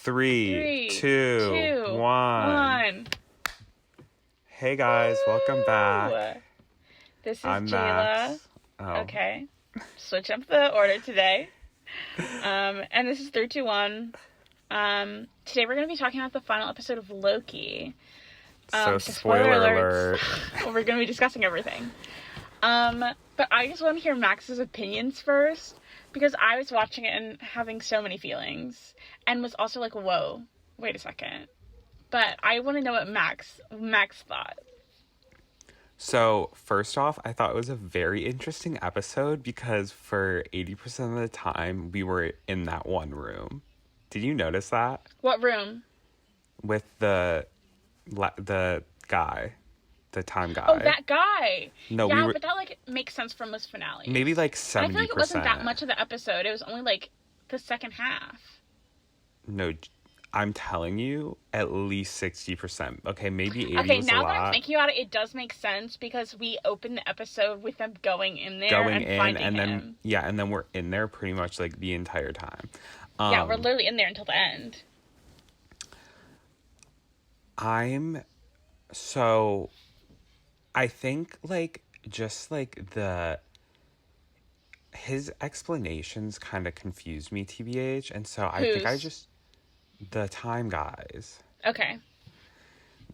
Three, Three, two, two, one. one. Hey guys, welcome back. Woo! This is I'm Jayla. Max. Oh. Okay. Switch up the order today. And this is 321. Today we're going to be talking about the final episode of Loki. So spoiler alert. alerts. We're going to be discussing everything. But I just want to hear Max's opinions first, because I was watching it and having so many feelings, and was also like, whoa, wait a second. But I want to know what Max thought. So, first off, I thought it was a very interesting episode because for 80% of the time, we were in that one room. Did you notice that? What room? With the guy. The time guy. Oh, that guy. No, yeah, we were... but that, like, makes sense for most finales. Maybe, like, 70%. I feel like it wasn't that much of the episode. It was only, like, the second half. No, I'm telling you, at least 60%. Okay, maybe 80% Okay, was now a lot. that I'm thinking about it, it does make sense, because we opened the episode with them going in there and finding him. Then, yeah, and then we're in there pretty much, like, the entire time. Yeah, we're literally in there until the end. I think, like, just, like, his explanations kind of confused me, TBH, and so I think the time guys. Okay.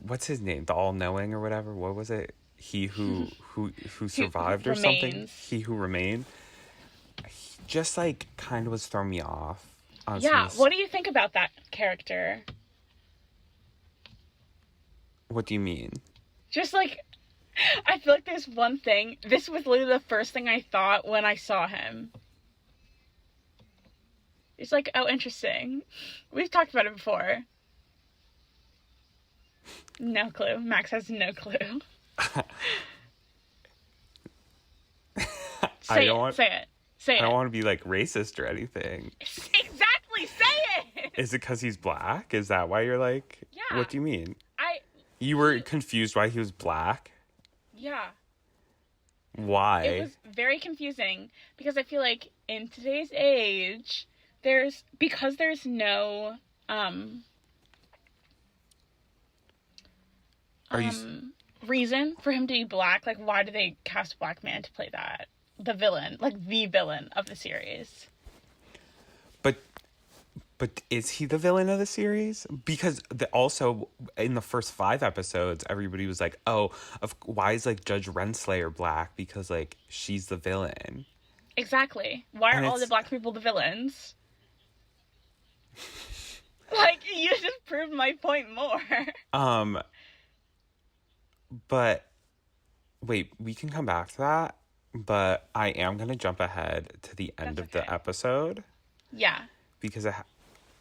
What's his name? The all-knowing or whatever? What was it? He who survived or something? He who remained? He just, like, kind of was throwing me off. Yeah, what do you think about that character? What do you mean? Just, like, I feel like there's one thing. This was literally the first thing I thought when I saw him. It's like, oh, interesting. We've talked about it before. No clue. Max has no clue. Say it. I don't want to be, like, racist or anything. Exactly, say it! Is it because he's black? Is that why you're like... Yeah. What do you mean? You were confused why he was black? Yeah. Why? It was very confusing, because I feel like in today's age, there's no, reason for him to be black. Like, why do they cast a black man to play that? The villain of the series. But is he the villain of the series? Because also in the first 5 episodes, everybody was like, "Oh, why is, like, Judge Renslayer black? Because, like, she's the villain." Exactly. Why are all the black people the villains? Like, you just proved my point more. But wait, we can come back to that. But I am gonna jump ahead to the end of the episode. Yeah. Because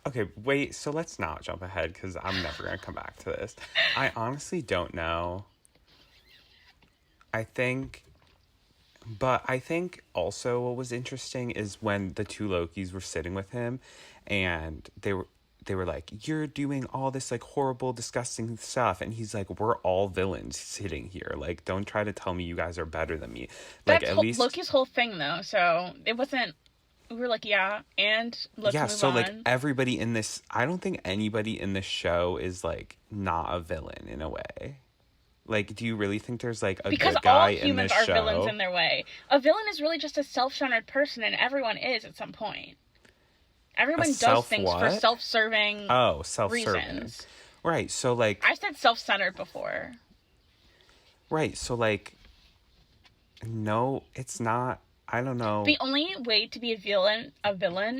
okay, wait, so let's not jump ahead, because I'm never going to come back to this. I honestly don't know. I think also what was interesting is when the 2 Lokis were sitting with him, and they were like, "You're doing all this, like, horrible, disgusting stuff," and he's like, "We're all villains sitting here. Like, don't try to tell me you guys are better than me." Like, That's at least Loki's whole thing, though, so it wasn't... We were like, yeah, and let's move on. Like, everybody in this... I don't think anybody in this show is, like, not a villain in a way. Like, do you really think there's, like, a good guy in this show? Because all humans are villains in their way. A villain is really just a self-centered person, and everyone is at some point. Everyone does things for self-serving reasons. Right, so, like... I said self-centered before. Right, so, like... No, it's not... I don't know. The only way to be a villain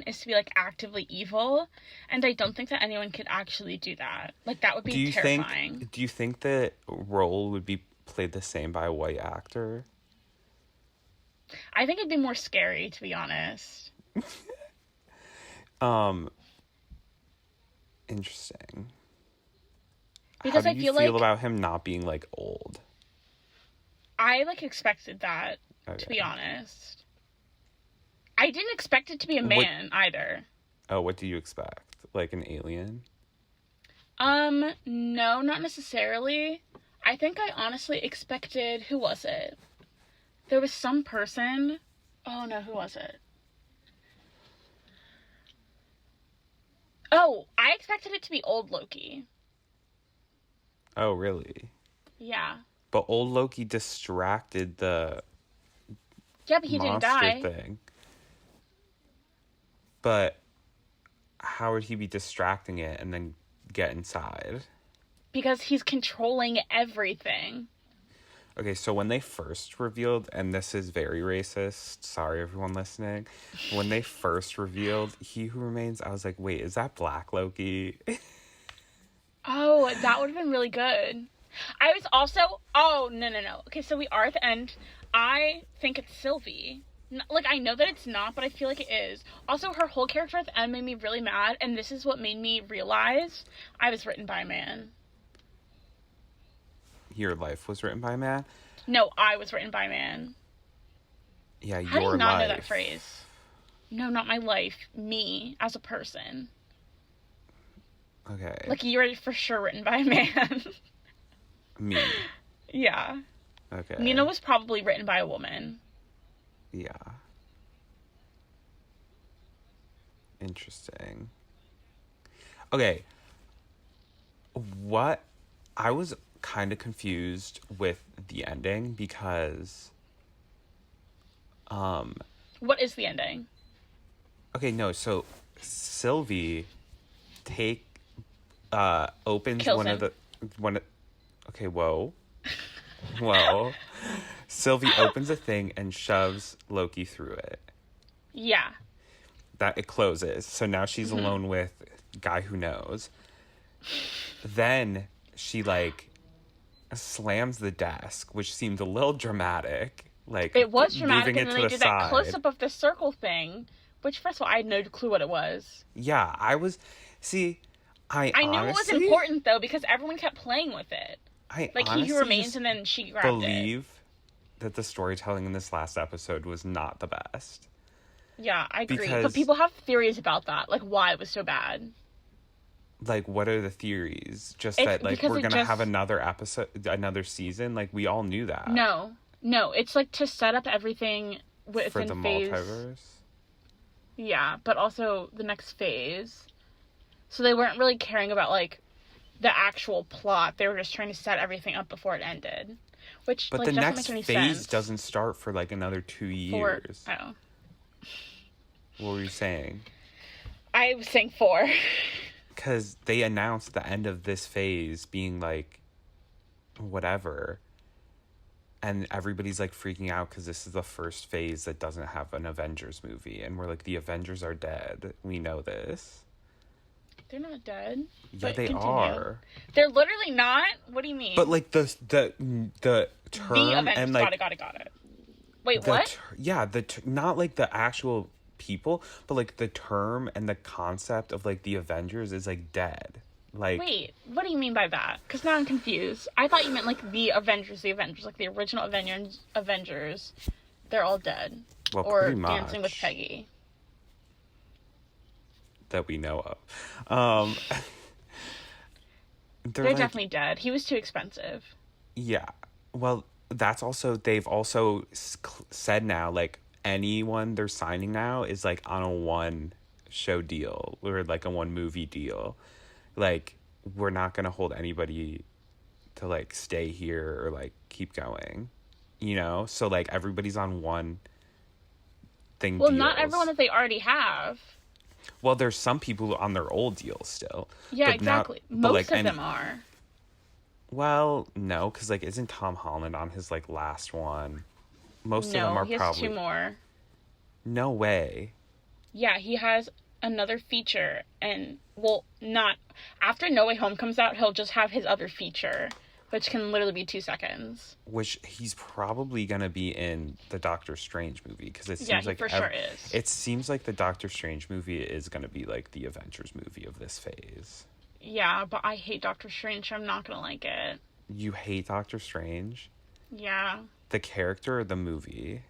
is to be, like, actively evil, and I don't think that anyone could actually do that. Like, that would be terrifying. Do you think that role would be played the same by a white actor? I think it'd be more scary, to be honest. Interesting. Because How do you feel about him not being, like, old? I, like, expected that, to be honest. I didn't expect it to be a man, either. Oh, what do you expect? Like an alien? No, not necessarily. I think I honestly expected... Who was it? There was some person... Oh, no, who was it? Oh, Oh, I expected it to be old Loki. Oh, really? Yeah. But old Loki distracted the Yeah, but he didn't monster die. thing. But how would he be distracting it and then get inside? Because he's controlling everything. Okay, so when they first revealed, and this is very racist, sorry everyone listening, when they first revealed He Who Remains, I was like, wait, is that Black Loki? Oh, that would have been really good. I was also... Oh, no. Okay, so we are at the end. I think it's Sylvie. Like, I know that it's not, but I feel like it is. Also, her whole character at the end made me really mad, and this is what made me realize I was written by a man. Your life was written by a man? No, I was written by a man. Yeah, How do you not know that life. phrase? No, not my life. Me, as a person. Okay. Like, you were for sure written by a man. Me. Yeah. Okay. Nina was probably written by a woman. Yeah. Interesting. Okay. What? I was kind of confused with the ending because What is the ending? okay, no, so Sylvie opens Kills one him. of the one of, okay, whoa. Whoa. Sylvie opens a thing and shoves Loki through it. Yeah. That it closes. So now she's alone with guy who knows. Then she like slams the desk, which seemed a little dramatic. Like It was dramatic, moving and it then to they the did side. that close-up of the circle thing, which, first of all, I had no clue what it was. Yeah, I was... See, I knew it was important, though, because everyone kept playing with it. Like, He Who Remains, and then she grabbed believe that the storytelling in this last episode was not the best. Yeah, I agree. Because, but people have theories about that, like why it was so bad. like, what are the theories? Just It's that, like, because we're it gonna just- have another episode, another season? Like, we all knew that. No, it's like to set up everything within For the phase. multiverse? Yeah, but also the next phase. So they weren't really caring about, like, the actual plot. They were just trying to set everything up before it ended. Which, But like, the doesn't next make any phase sense. doesn't start for, like, another 2 years. Oh. What were you saying? I was saying 4. Because they announced the end of this phase being, like, whatever. And everybody's, like, freaking out because this is the first phase that doesn't have an Avengers movie. And we're like, the Avengers are dead. We know this. They're not dead. Yeah, But they continue. are. They're literally not? What do you mean? But, like, the term The Avengers. and, like... Got it. Wait, what? Not, like, the actual people, but, like, the term and the concept of, like, the Avengers is, like, dead. Like... Wait, what do you mean by that? Because now I'm confused. I thought you meant, like, the Avengers, like, the original Avengers. They're all dead. Well, or pretty much. Dancing with Peggy. That we know of. They're like, definitely dead. He was too expensive. Yeah. Well, that's also... They've also said now, like, anyone they're signing now is, like, on a one-show deal. Or, like, a one-movie deal. Like, we're not going to hold anybody to, like, stay here or, like, keep going. You know? So, like, everybody's on one thing Well, deals. not everyone that they already have. Well, there's some people on their old deals still. Yeah, but exactly. Most of them are. Well, no, because, like, isn't Tom Holland on his, like, last one? Most of them are he has probably... 2 more. No way. Yeah, he has another feature, and, well, not... After No Way Home comes out, he'll just have his other feature, which can literally be 2 seconds. Which he's probably going to be in the Doctor Strange movie, because it seems Yeah, he like... for sure is. It seems like the Doctor Strange movie is going to be, like, the Avengers movie of this phase. Yeah, but I hate Doctor Strange, so I'm not gonna like it. You hate Doctor Strange? Yeah. The character or the movie?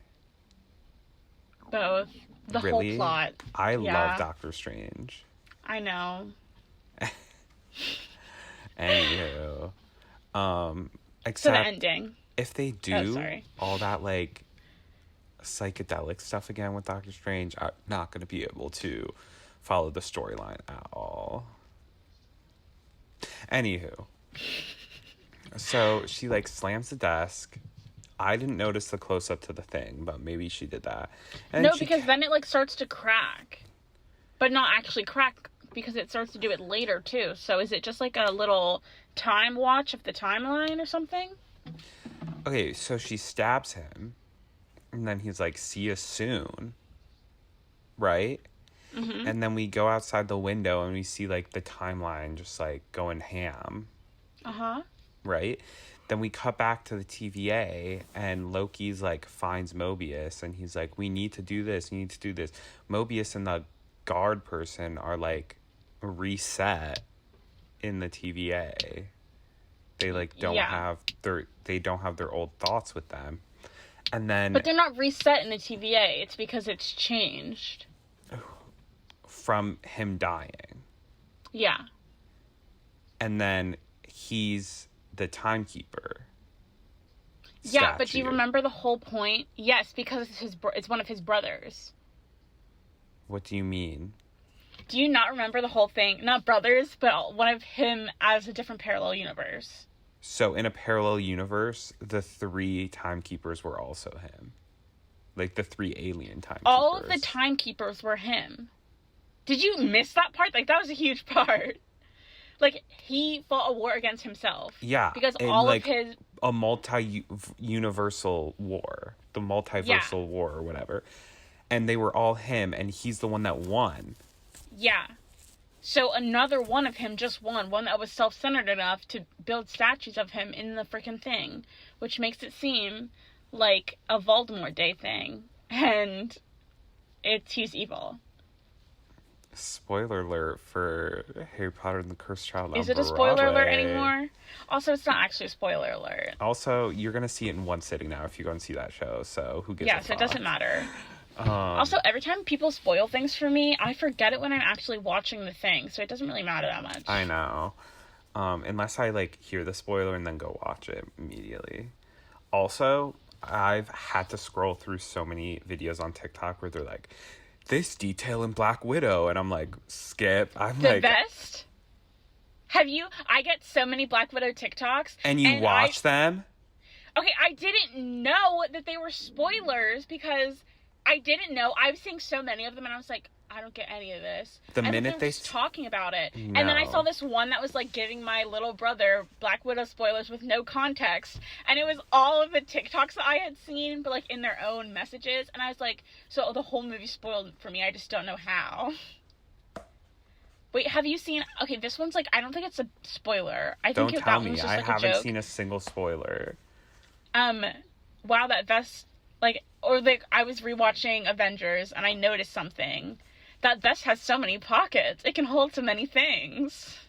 Both. The Really? whole plot. I Yeah. love Doctor Strange. I know. Anywho. So Except the ending. if they Oh, do sorry. all that, like, psychedelic stuff again with Doctor Strange, I'm not going to be able to follow the storyline at all. Anywho. So she, like, slams the desk. I didn't notice the close-up to the thing, but maybe she did that. And No, because then it, like, starts to crack. But not actually crack, because it starts to do it later, too. So is it just, like, a little time watch of the timeline or something? Okay, so she stabs him, and then he's like, see you soon. Right? Mm-hmm. And then we go outside the window, and we see, like, the timeline just, like, going ham. Uh-huh. Right? Then we cut back to the TVA, and Loki's, like, finds Mobius, and he's like, we need to do this, we need to do this. Mobius and the guard person are, like, reset in the TVA. They, like, don't have their old thoughts with them. And then... But they're not reset in the TVA. It's because it's changed. From him dying. Yeah. And then he's the timekeeper. Yeah, but do you remember the whole point? Yes, because it's one of his brothers. What do you mean? Do you not remember the whole thing? Not brothers, but one of him as a different parallel universe. So in a parallel universe, the 3 timekeepers were also him. Like the 3 alien timekeepers. All of the timekeepers were him. Did you miss that part? Like, that was a huge part. Like, he fought a war against himself. Yeah. Because all like, of his... a multi-universal war. The multiversal war or whatever. And they were all him, and he's the one that won. Yeah. So another one of him just won. One that was self-centered enough to build statues of him in the freaking thing. Which makes it seem like a Voldemort Day thing. And he's evil. Spoiler alert for Harry Potter and the Cursed Child. Is it a spoiler alert anymore? Also, it's not actually a spoiler alert. Also, you're going to see it in one sitting now if you go and see that show, so who gives a fuck? Yeah, so it doesn't matter. Also, every time people spoil things for me, I forget it when I'm actually watching the thing, so it doesn't really matter that much. I know. Unless I, like, hear the spoiler and then go watch it immediately. Also, I've had to scroll through so many videos on TikTok where they're like, this detail in Black Widow, and I'm like, skip. I'm the like, best? Have you? I get so many Black Widow TikToks. And you watch them? Okay, I didn't know that they were spoilers because I didn't know. I was seeing so many of them, and I was like, I don't get any of this. The minute they talking about it, no. And then I saw this one that was like giving my little brother Black Widow spoilers with no context, and it was all of the TikToks that I had seen, but like in their own messages, and I was like, so the whole movie spoiled for me. I just don't know how. Wait, have you seen? Okay, this one's like I don't think it's a spoiler. I think don't tell me. Just, I like, haven't seen a single spoiler. Wow, that vest, like, or like I was rewatching Avengers and I noticed something. That vest has so many pockets. It can hold so many things.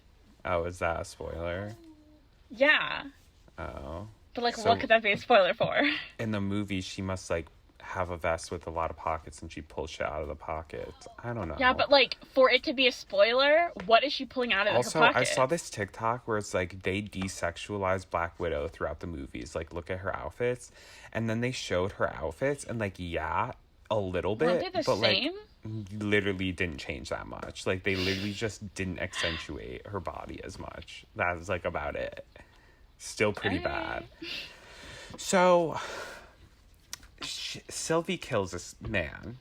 Oh, is that a spoiler? Yeah. Oh. But, like, what could that be a spoiler for? In the movie, she must, like, have a vest with a lot of pockets and she pulls shit out of the pockets. I don't know. Yeah, but, like, for it to be a spoiler, what is she pulling out of her pocket? Also, I saw this TikTok where it's, like, they desexualize Black Widow throughout the movies. Like, look at her outfits. And then they showed her outfits and, like, yeah, a little bit. Weren't they the but, same? Like, literally didn't change that much. Like, they literally just didn't accentuate her body as much. That was, like, about it. Still pretty bad. So, Sylvie kills this man.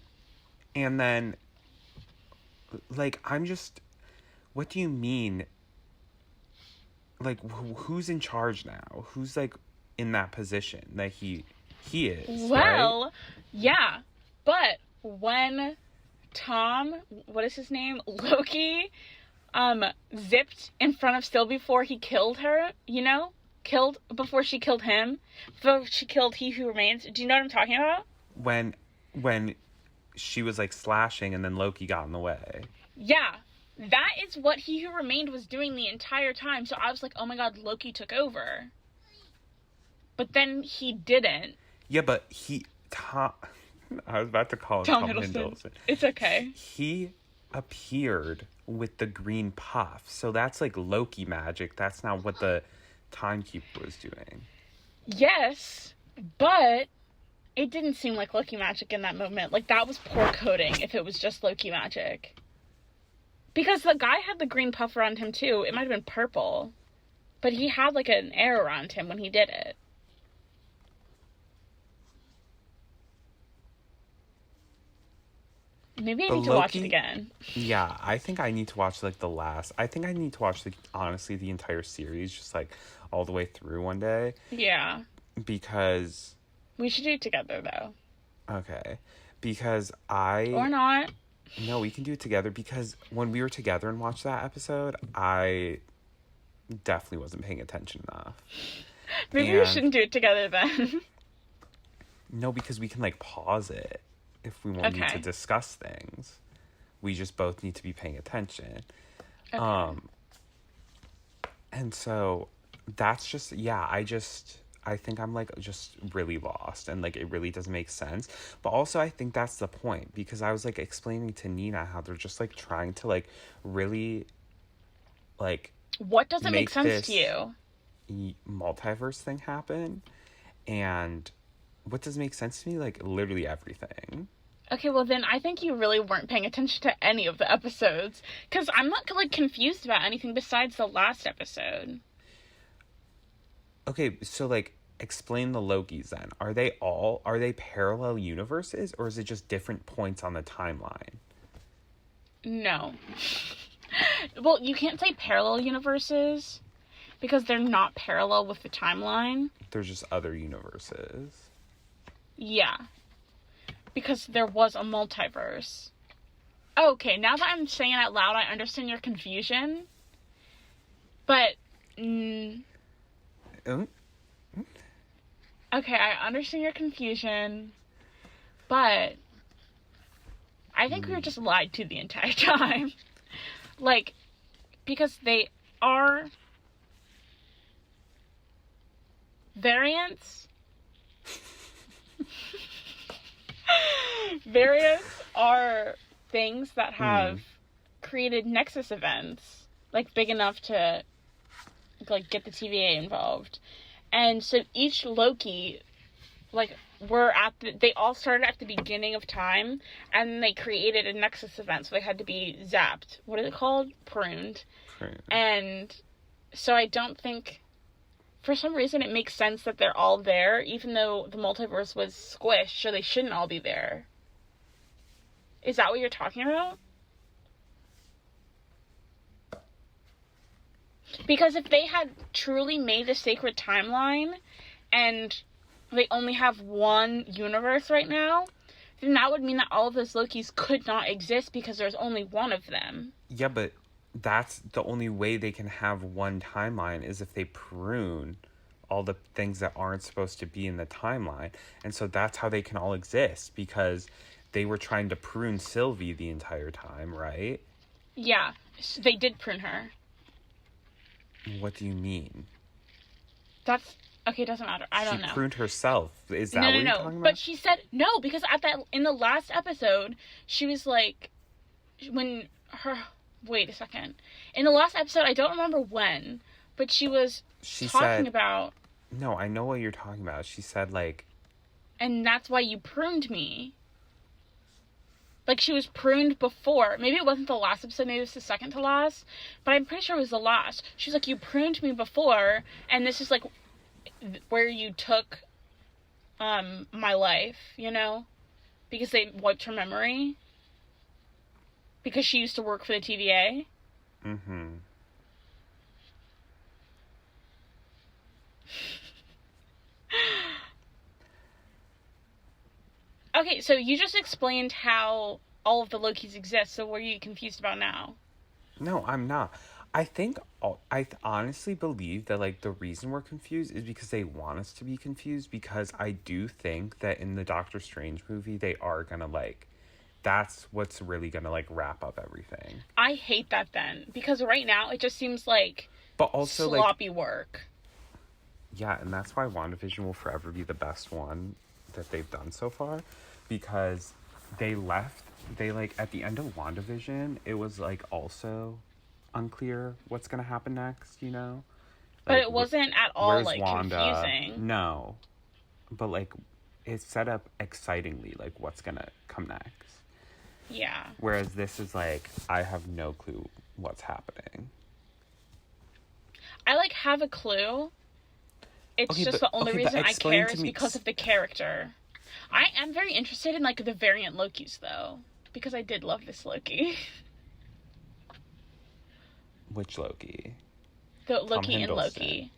And then, like, I'm just... What do you mean? Like, who's in charge now? Who's, like, in that position that he is, well, right? Yeah. But when Tom, what is his name? Loki, zipped in front of Sylvie before he killed her, you know? Before she killed him. Before she killed He Who Remains. Do you know what I'm talking about? When she was, like, slashing and then Loki got in the way. Yeah. That is what He Who Remained was doing the entire time. So I was like, oh my god, Loki took over. But then he didn't. Yeah, but I was about to call him Tom Hiddleston. It's okay. He appeared with the green puff. So that's, like, Loki magic. That's not what the timekeeper was doing. Yes, but it didn't seem like Loki magic in that moment. Like, that was poor coding if it was just Loki magic. Because the guy had the green puff around him, too. It might have been purple. But he had, like, an air around him when he did it. Maybe I But need to watch it Loki, again. yeah, I think I need to watch like the last. I think I need to watch like honestly the entire series, just like all the way through one day, Yeah. because We should do it together, though. okay, because Or not. no, we can do it together because when we were together and watched that episode, I definitely wasn't paying attention enough. Maybe we And shouldn't do it together then. no, because we can like pause it if we want need to Okay. discuss things. We just both need to be paying attention. Okay. And so that's just, yeah, I think I'm like just really lost and like it really doesn't make sense. But also, I think that's the point because I was like explaining to Nina how they're just like trying to like really like What doesn't make make sense to this you? multiverse thing happen. And what does make sense to me? Like literally everything. Okay, well then I think you really weren't paying attention to any of the episodes. Because I'm not, like, confused about anything besides the last episode. Okay, so like explain the Lokis then. Are they parallel universes or is it just different points on the timeline? No. Well, you can't say parallel universes because they're not parallel with the timeline. They're just other universes. Yeah. Because there was a multiverse. Okay, now that I'm saying it out loud, I understand your confusion. But, Oh, okay, I understand your confusion. But I think we were just lied to the entire time. Like, because they are variants. Variants are things that have created Nexus events, like, big enough to, like, get the TVA involved. And so each Loki, like, they all started at the beginning of time, and they created a Nexus event, so they had to be zapped. What is it called? Pruned. right. And so I don't think, for some reason, it makes sense that they're all there, even though the multiverse was squished, so they shouldn't all be there. Is that what you're talking about? Because if they had truly made a sacred timeline, and they only have one universe right now, then that would mean that all of those Lokis could not exist because there's only one of them. Yeah, but that's the only way they can have one timeline is if they prune all the things that aren't supposed to be in the timeline. And so that's how they can all exist because they were trying to prune Sylvie the entire time, right? Yeah, they did prune her. What do you mean? That's okay. It doesn't matter. I don't know. She pruned herself. Is that No, what no, you're no. talking about? But she said no because in the last episode, she was like, when her. Wait a second. In the last episode, I don't remember when, but she talking about. No, I know what you're talking about. She said like. And that's why you pruned me. Like, she was pruned before. Maybe it wasn't the last episode, maybe it was the second to last. But I'm pretty sure it was the last. She's like, you pruned me before, and this is, like, where you took, my life, you know? Because they wiped her memory. Because she used to work for the TVA. Mm-hmm. Okay, so you just explained how all of the Lokis exist, so what are you confused about now? No, I'm not. I honestly believe that like the reason we're confused is because they want us to be confused because I do think that in the Doctor Strange movie they are gonna like that's what's really gonna like wrap up everything. I hate that then, because right now it just seems like But also sloppy work. Yeah, and that's why WandaVision will forever be the best one that they've done so far because they like at the end of WandaVision it was like also unclear what's gonna happen next, you know? But Like, it wasn't at all, like, Wanda? confusing. No. But like it's set up excitingly like what's gonna come next. Yeah. Whereas this is like I have no clue what's happening. I, like, have a clue. It's Okay, just but the only okay, but reason I explain care to is me because of the character. I am very interested in, like, the variant Lokis, though. Because I did love this Loki. which Loki? The Tom Loki and Hiddleston. Loki.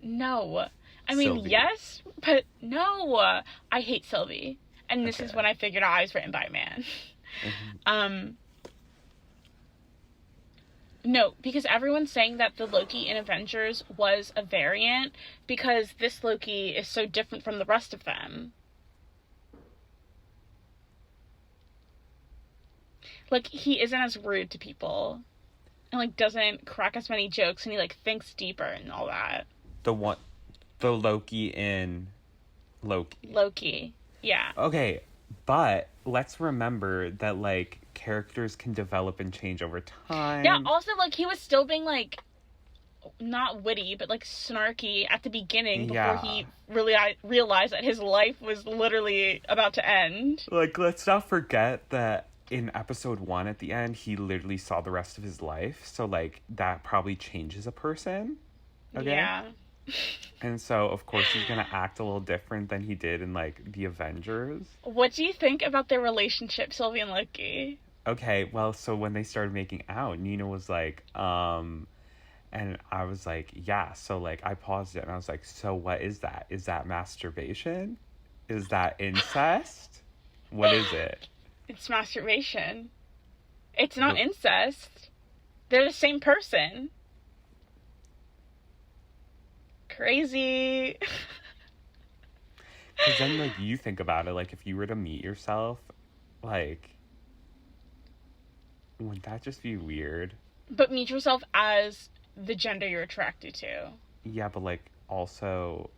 No. I mean, Sylvie. yes, but no. I hate Sylvie. And this is Okay. when I figured out I was written by a man. Mm-hmm. No, because everyone's saying that the Loki in Avengers was a variant because this Loki is so different from the rest of them. Like, he isn't as rude to people. And, like, doesn't crack as many jokes, and he, like, thinks deeper and all that. The Loki in Loki. Loki. Yeah. Okay, but let's remember that, like, characters can develop and change over time. Yeah, also, like, he was still being, like, not witty, but, like, snarky at the beginning before he really realized that his life was literally about to end. Like, let's not forget that in episode 1 at the end, he literally saw the rest of his life. So, like, that probably changes a person. Okay? Yeah. And so, of course, he's gonna act a little different than he did in, like, the Avengers. What do you think about their relationship, Sylvie and Loki? Okay, well, so when they started making out, Nina was like, and I was like, yeah. So, like, I paused it and I was like, so what is that? Is that masturbation? Is that incest? What is it? It's masturbation. It's not incest. They're the same person. Crazy. Because then, like, you think about it, like, if you were to meet yourself, like, wouldn't that just be weird? But meet yourself as the gender you're attracted to. Yeah, but, like, also,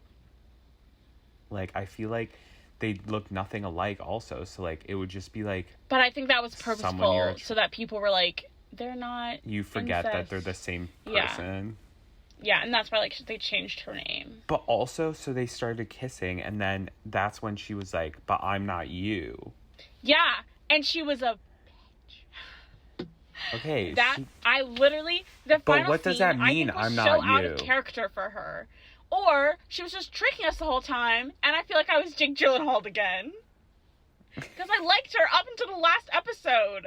like, I feel like they look nothing alike also, so, like, it would just be, like... But I think that was purposeful, so that people were like, they're not You forget incest. that they're the same person. Yeah, and that's why, like, they changed her name. But also, so they started kissing, and then that's when she was like, but I'm not you. Yeah, and she was a bitch. Okay. I literally, the but final what does that mean, I'm not so you? out of character for her. Or she was just tricking us the whole time, and I feel like I was Jake Gyllenhaal again. Because I liked her up until the last episode.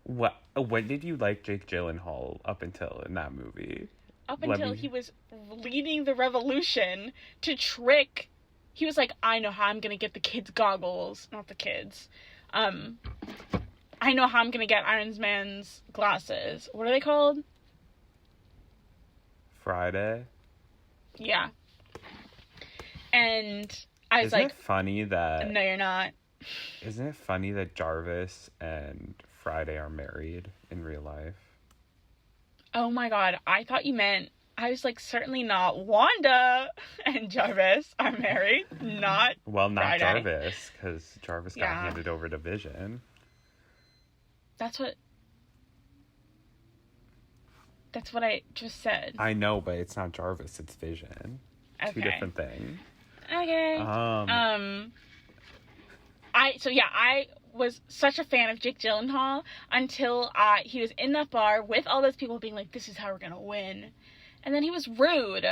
What? When did you like Jake Gyllenhaal up until in that movie? Up until he was leading the revolution to trick. He was like, I know how I'm gonna get the kids' goggles. Not the kids. I know how I'm gonna get Iron Man's glasses. What are they called? Friday. Yeah. And I was Isn't like, it funny that... No, you're not. Isn't it funny that Jarvis and Friday are married in real life? Oh my god, I thought you meant... I was like, certainly not. Wanda and Jarvis are married, not Well, not Friday. Jarvis, because Jarvis got handed over to Vision. That's what I just said. I know, but it's not Jarvis, it's Vision. Okay. Two different things. Okay. I was such a fan of Jake Gyllenhaal until he was in that bar with all those people being like, this is how we're gonna win. And then he was rude.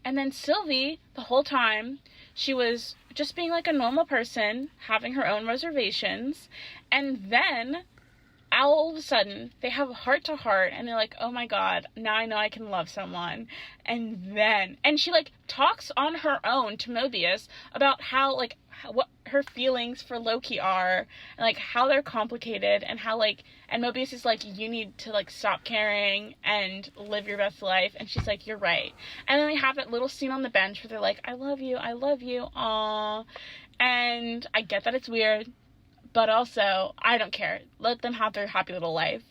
And then Sylvie, the whole time, she was just being like a normal person, having her own reservations. And then, all of a sudden, they have a heart-to-heart, and they're like, oh my god, now I know I can love someone. And she, like, talks on her own to Mobius about how, like, what her feelings for Loki are, and, like, how they're complicated, and how, like, and Mobius is like, you need to, like, stop caring and live your best life, and she's like, you're right. And then they have that little scene on the bench where they're like, I love you, aww. And I get that it's weird, but also, I don't care. Let them have their happy little life.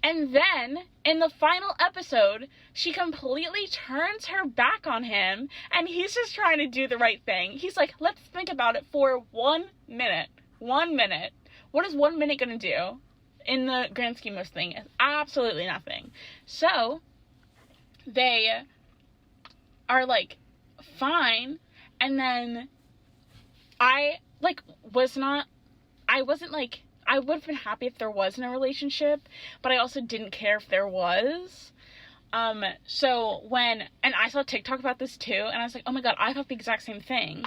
And then, in the final episode, she completely turns her back on him, and he's just trying to do the right thing. He's like, let's think about it for 1 minute. 1 minute. What is 1 minute gonna do? In the grand scheme of things, absolutely nothing. So, they are, like, fine, and then I wasn't, like, I would have been happy if there wasn't a relationship, but I also didn't care if there was. So when, and I saw TikTok about this too, and I was like, oh my god, I thought the exact same thing.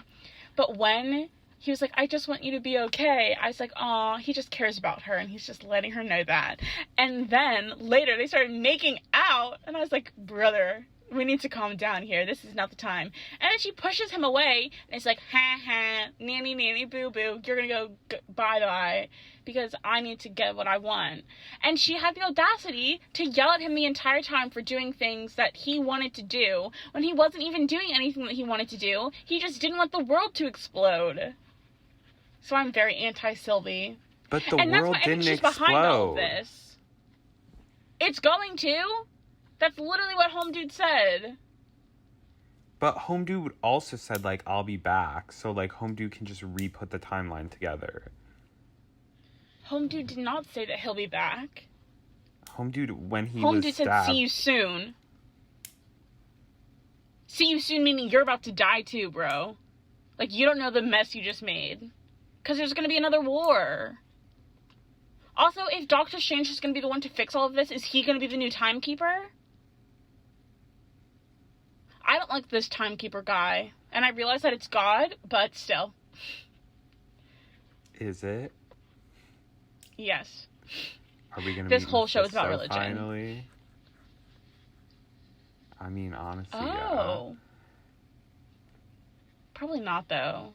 But when he was like, I just want you to be okay, I was like, aw, he just cares about her, and he's just letting her know that. And then later they started making out, and I was like, brother, we need to calm down here. This is not the time. And then she pushes him away, and it's like, ha ha, nanny nanny boo boo, you're gonna go bye bye, because I need to get what I want. And she had the audacity to yell at him the entire time for doing things that he wanted to do, when he wasn't even doing anything that he wanted to do. He just didn't want the world to explode. So I'm very anti-Sylvie. But the and world that's my didn't explode. Behind all of explode. this. It's going to. That's literally what Home Dude said. But Home Dude also said, like, I'll be back. So, like, Home Dude can just re-put the timeline together. Home Dude did not say that he'll be back. Home Dude, when he Home was Dude stabbed... said, see you soon. See you soon meaning you're about to die too, bro. Like, you don't know the mess you just made. Because there's going to be another war. Also, if Doctor Strange is going to be the one to fix all of this, is he going to be the new timekeeper? I don't like this timekeeper guy. And I realize that it's God, but still. Is it? Yes. Are we going to This whole show is about religion. Finally? I mean, honestly, Oh. yeah. Probably not, though.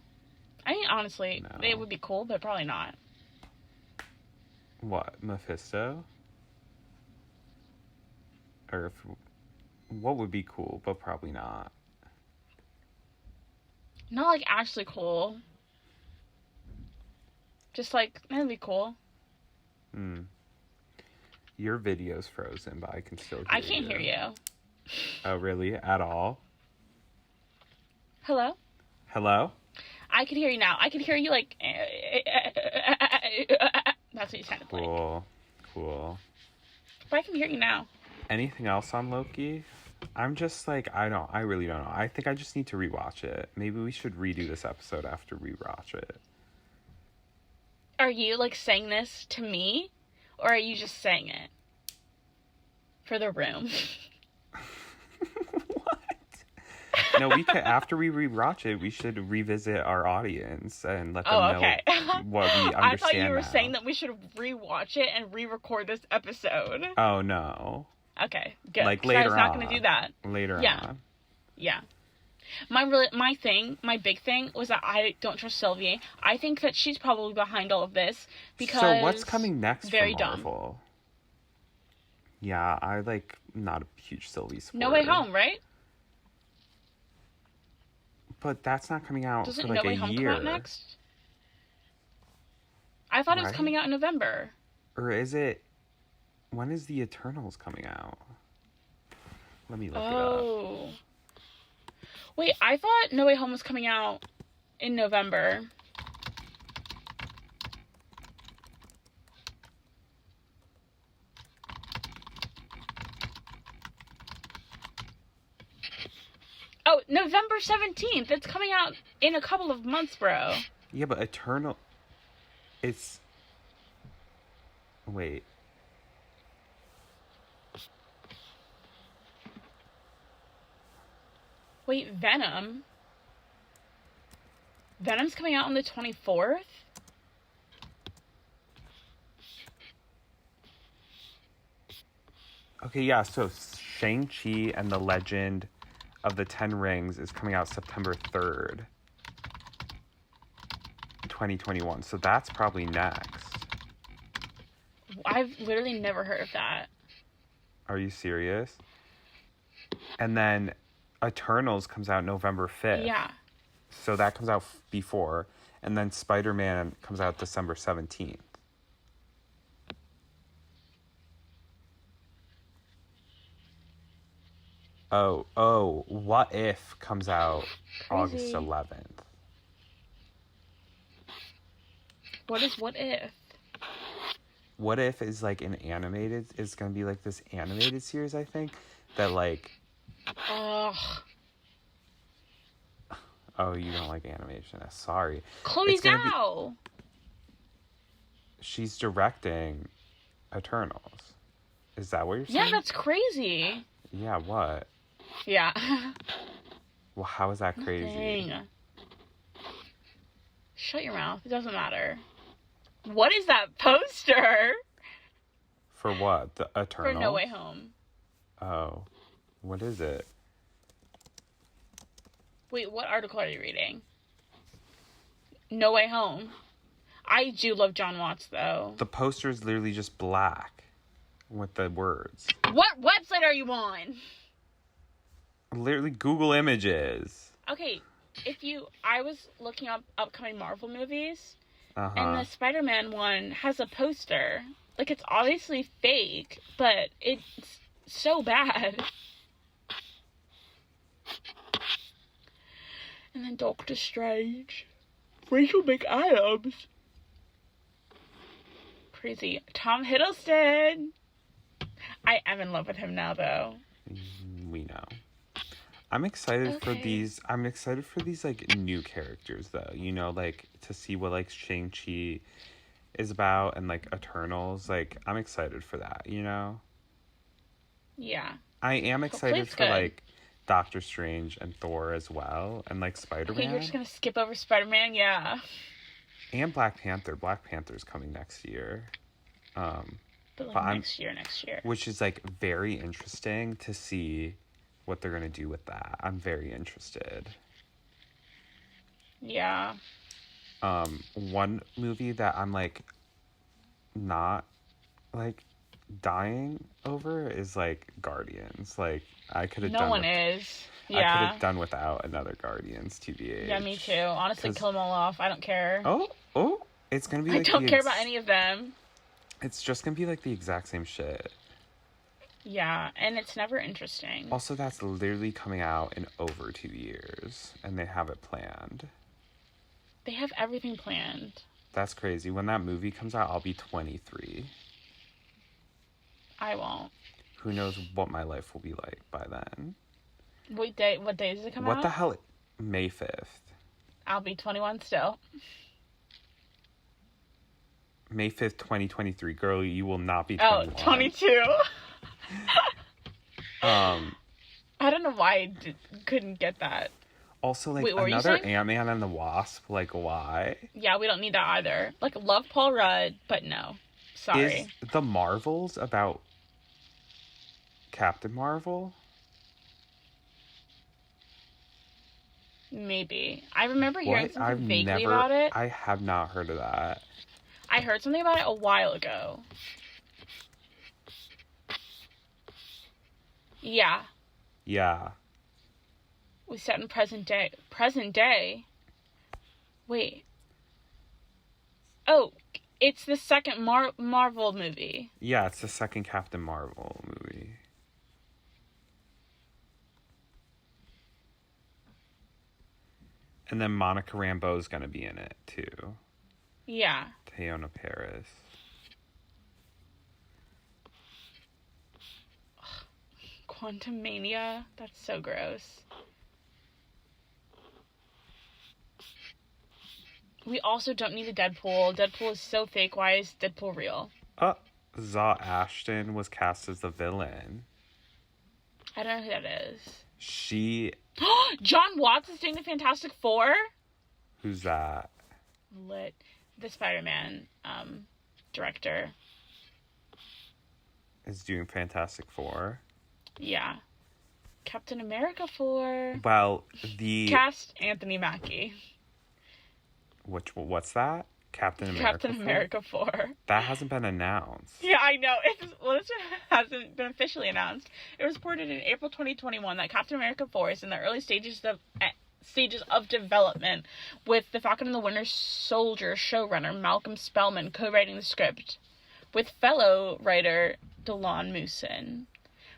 I mean, honestly, No. it would be cool, but probably not. What, Mephisto? Or if... What would be cool, but probably not? Not, like, actually cool. Just, like, that'd be cool. Your video's frozen, but I can still hear you. I can't hear you. Oh, really? At all? Hello? Hello? I can hear you now. I can hear you, like... That's what you sounded like. Cool. But I can hear you now. Anything else on Loki? I'm just like, I really don't know. I think I just need to rewatch it. Maybe we should redo this episode after we watch it. Are you, like, saying this to me? Or are you just saying it? For the room. What? No, we could, after we rewatch it, we should revisit our audience and let them know what we understand. I thought you were now. saying that we should rewatch it and re-record this episode. Oh, no. Okay, good. Like later on. I was not going to do that. Later on. Yeah. My big thing was that I don't trust Sylvie. I think that she's probably behind all of this because... So what's coming next very for Marvel? dumb. Yeah, I, like, not a huge Sylvie supporter. No Way Home, right? But that's not coming out Doesn't for, like, No Way a Home year. come out next? I thought it was coming out in November. Or is it... When is the Eternals coming out? Let me look it up. Wait, I thought No Way Home was coming out in November. Oh, November 17th. It's coming out in a couple of months, bro. Yeah, but Eternal... It's... Wait. Wait, Venom? Venom's coming out on the 24th? Okay, yeah, so Shang-Chi and the Legend of the Ten Rings is coming out September 3rd, 2021. So that's probably next. I've literally never heard of that. Are you serious? And then Eternals comes out November 5th. Yeah. So that comes out before. And then Spider-Man comes out December 17th. Oh, What If comes out August 11th. What is What If? What If is like it's gonna be like this animated series, I think, that like... Ugh. Oh, you don't like animation. Sorry. Chloe Zhao! She's directing Eternals. Is that what you're saying? Yeah, that's crazy. Yeah, what? Yeah. Well, how is that crazy? Dang. Shut your mouth. It doesn't matter. What is that poster? For what? The Eternals? For No Way Home. Oh. What is it? Wait, what article are you reading? No Way Home. I do love John Watts, though. The poster is literally just black with the words. What website are you on? Literally Google Images. Okay, I was looking up upcoming Marvel movies, Uh-huh. and the Spider-Man one has a poster. Like, it's obviously fake, but it's so bad. And then Doctor Strange. Rachel McAdams. Crazy. Tom Hiddleston. I am in love with him now, though. We know. I'm excited for these. I'm excited for these, like, new characters, though. You know, like, to see what, like, Shang-Chi is about and, like, Eternals. Like, I'm excited for that, you know? Yeah. I am excited for, good. like, Doctor Strange and Thor as well. And, like, Spider-Man. Okay, you're just gonna skip over Spider-Man? Yeah. And Black Panther. Black Panther's coming next year. But, like, next year. Which is, like, very interesting to see what they're gonna do with that. I'm very interested. Yeah. One movie that I'm, like, not, like, dying over is, like, Guardians. Like, I could have No one is. I Yeah. could have done without another Guardians, TBH. Yeah, me too. Honestly, kill them all off. I don't care. Oh, it's gonna be, like, I don't care about any of them. It's just gonna be, like, the exact same shit. Yeah, and it's never interesting. Also, that's literally coming out in over 2 years, and they have it planned. They have everything planned. That's crazy. When that movie comes out, I'll be 23. I won't. Who knows what my life will be like by then. What day does it come out? What the hell? May 5th. I'll be 21 still. May 5th, 2023. Girl, you will not be 21. Oh, 22. I don't know why I couldn't get that. Also, like, Wait, what were you another saying? Ant-Man and the Wasp. Like, why? Yeah, we don't need that either. Like, love Paul Rudd, but no. Sorry. Is the Marvels about Captain Marvel? Maybe. I remember hearing What? something vaguely about it. I have not heard of that. I heard something about it a while ago. Yeah. Yeah. We set in present day. Present day? Wait. Oh, it's the second Marvel movie. Yeah, it's the second Captain Marvel movie. And then Monica Rambeau's gonna be in it, too. Yeah. Teyonah Paris. Quantum Mania? That's so gross. We also don't need a Deadpool. Deadpool is so fake. Why is Deadpool real? Zaw Ashton was cast as the villain. I don't know who that is. She... John Watts is doing the Fantastic Four? Who's that? Lit. The Spider-Man director. Is doing Fantastic Four. Yeah. Captain America 4. Well, the... Cast Anthony Mackie. What's that? Captain America Captain 4? America 4. That hasn't been announced. Yeah, I know. This hasn't been officially announced. It was reported in April 2021 that Captain America 4 is in the early stages of development, with the Falcon and the Winter Soldier showrunner Malcolm Spellman co-writing the script with fellow writer Delon Moosin.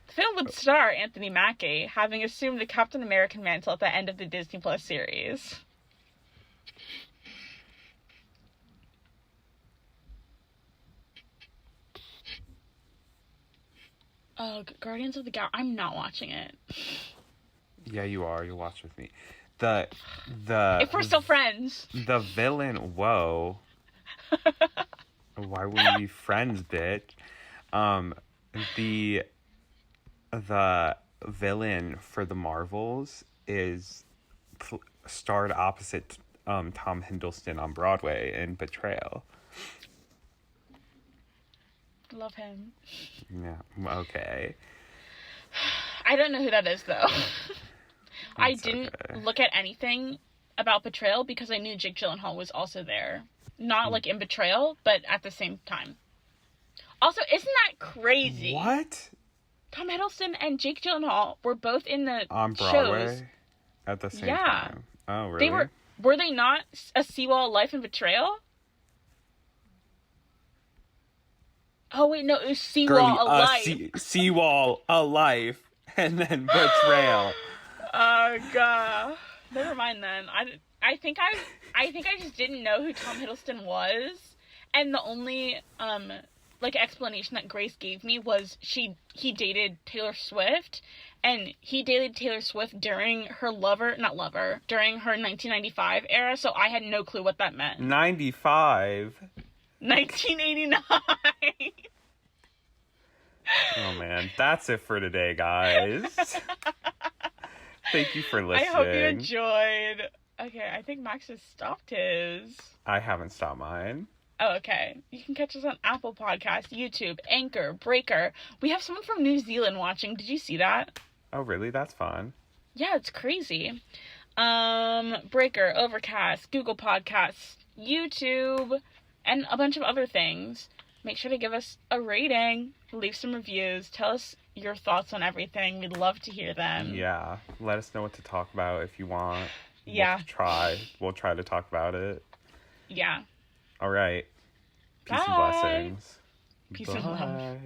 The film would star Anthony Mackie, having assumed the Captain American mantle at the end of the Disney Plus series. Guardians of the Galaxy. I'm not watching it. Yeah, you are. You'll watch with me. If we're still friends. The villain, whoa. Why would we be friends, bitch? Um, the villain for the Marvels is starred opposite Tom Hiddleston on Broadway in Betrayal. Love him. Yeah, okay. I don't know who that is, though. I That's didn't okay. look at anything about Betrayal because I knew Jake Gyllenhaal was also there. Not, like, in Betrayal, but at the same time. Also, isn't that crazy? What? Tom Hiddleston and Jake Gyllenhaal were both in the On Broadway? shows. At the same Yeah. time? Oh, really? Were they not a Seawall Life and Betrayal? Oh, wait, no, it was Seawall Alive. Seawall, a life, and then Betrayal. Oh, God. Never mind then. I think I just didn't know who Tom Hiddleston was, and the only like explanation that Grace gave me was he dated Taylor Swift, and he dated Taylor Swift during her during her 1995 era, so I had no clue what that meant. 95? 1989. Oh man, that's it for today, guys. Thank you for listening. I hope you enjoyed. Okay, I think Max has stopped his. I haven't stopped mine. Oh, okay. You can catch us on Apple Podcasts, YouTube, Anchor, Breaker. We have someone from New Zealand watching. Did you see that? Oh, really? That's fun. Yeah, it's crazy. Breaker, Overcast, Google Podcasts, YouTube, and a bunch of other things. Make sure to give us a rating, leave some reviews, tell us your thoughts on everything. We'd love to hear them. Yeah. Let us know what to talk about if you want. Yeah. We'll try to talk about it. Yeah. All right. Peace and Bye. blessings. Peace and love. Bye.